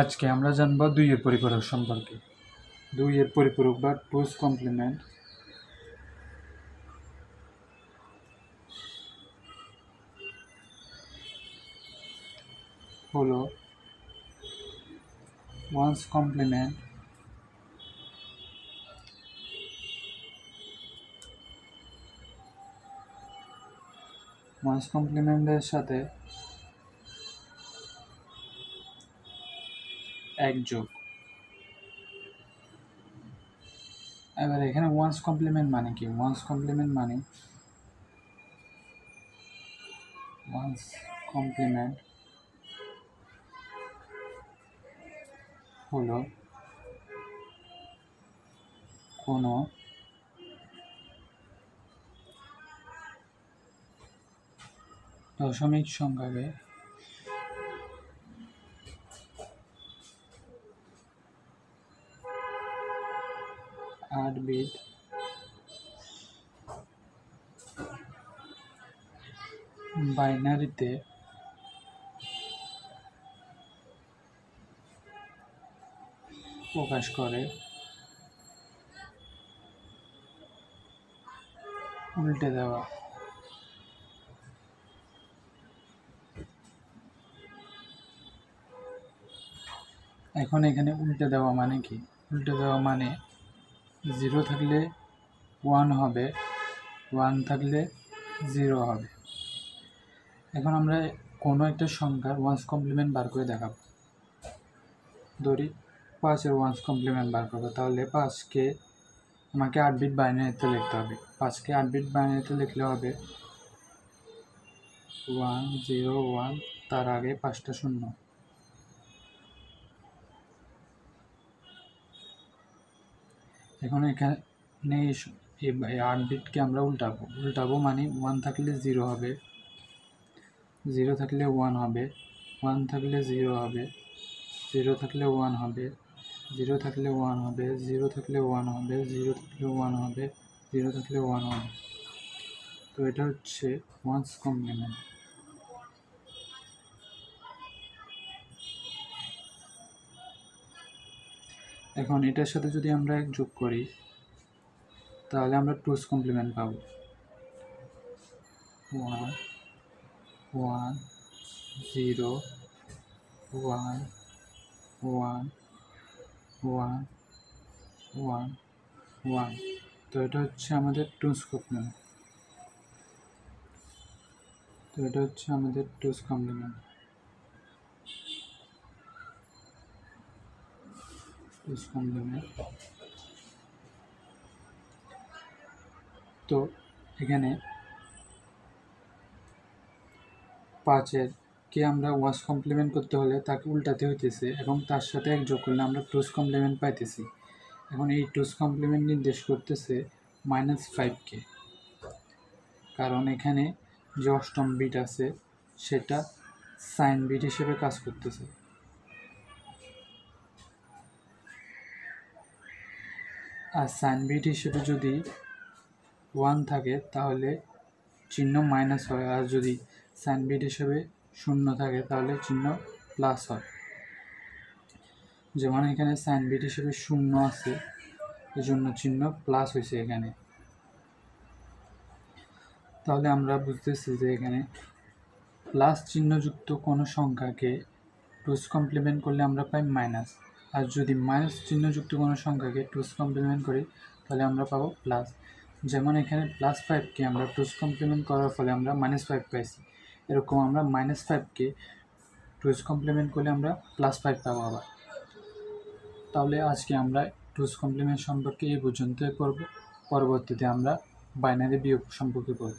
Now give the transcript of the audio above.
আজকে আমরা জানব 2 এর পরিপূরক সম্পর্কে। 2 এর পরিপূরক বা টুস কমপ্লিমেন্ট হলো ওয়ান্স কমপ্লিমেন্ট কমপ্লিমেন্টের সাথে এক যোগ। এবার এখানে ওয়ান্স কমপ্লিমেন্ট মানে কি? ওয়ান্স কমপ্লিমেন্ট হলো কোনো দশমিক সংখ্যাকে 8 বিট বাইনারিতে প্রকাশ করে উল্টে দেওয়া। এখন এখানে উল্টে দেওয়া মানে কি? উল্টে দেওয়া মানে 0 থাকলে 1 হবে, 1 থাকলে 0 হবে। এখন আমরা কোনো একটা সংখ্যার ওয়ান্স কমপ্লিমেন্ট বার করে দেখাবো। ধরি 5-এর ওয়ান্স কমপ্লিমেন্ট বার করবো, তাহলে 5কে আমাকে 8 বিট বাইনারিতে লিখতে হবে। 5কে 8 বিট বাইনারিতে লিখলে হবে 1 0 1, তার আগে 5টা শূন্য। এখন এখানে এই 8 বিটকে আমরা উল্টাবো মানে 1 থাকলে 0 হবে, 0 থাকলে 1 হবে, 1 থাকলে 0 হবে, 0 থাকলে 1 হবে, 0 থাকলে 1 হবে, 0 থাকলে 1 হবে, 0 থাকলে 1 হবে, 0 থাকলে 1 হবে। তো এটা হচ্ছে ওয়ান্স কমপ্লিমেন্ট। এখন এটার সাথে যদি আমরা যোগ করি তাহলে আমরা টুস কমপ্লিমেন্ট পাবো। 1 1 0 1 1 1 1 1। তো এটা হচ্ছে আমাদের টুস কমপ্লিমেন্ট। তো এখানে 5-এর কে আমরা ওয়ান্স কমপ্লিমেন্ট করতে হলে তাকে উল্টাতে হইতেছে এবং তার সাথে এক যোগ করলে আমরা টুস কমপ্লিমেন্ট পাইতেছি। এখন এই টুস কমপ্লিমেন্ট নির্দেশ করতেছে -5কে, কারণ এখানে যে অষ্টম বিট আছে সেটা সাইন বিট হিসেবে কাজ করতেছে। আর সাইন বিট হিসেবে যদি 1 থাকে তাহলে চিহ্ন মাইনাস হয়, আর যদি সাইন বিট হিসেবে 0 থাকে তাহলে চিহ্ন প্লাস হয়। যেমন এখানে সাইন বিট হিসেবে 0 আছে, এজন্য চিহ্ন প্লাস হয়েছে এখানে। তাহলে আমরা বুঝতেছি যে এখানে প্লাস চিহ্নযুক্ত কোনো সংখ্যাকে টুস কমপ্লিমেন্ট করলে আমরা পাই মাইনাস, আর যদি মাইনাস চিহ্নযুক্ত কোনো সংখ্যাকে টুস কমপ্লিমেন্ট করি তাহলে আমরা পাবো প্লাস। যেমন এখানে +5কে আমরা টুস কমপ্লিমেন্ট করার ফলে আমরা -5 পাইছি, এরকম আমরা -5কে টুস কমপ্লিমেন্ট করলে আমরা +5 পাবো আবার। তাহলে আজকে আমরা টুস কমপ্লিমেন্ট সম্পর্কে এই পর্যন্তই পড়ব। পরবর্তীতে আমরা বাইনারি বিয়োগ সম্পর্কে পড়ব।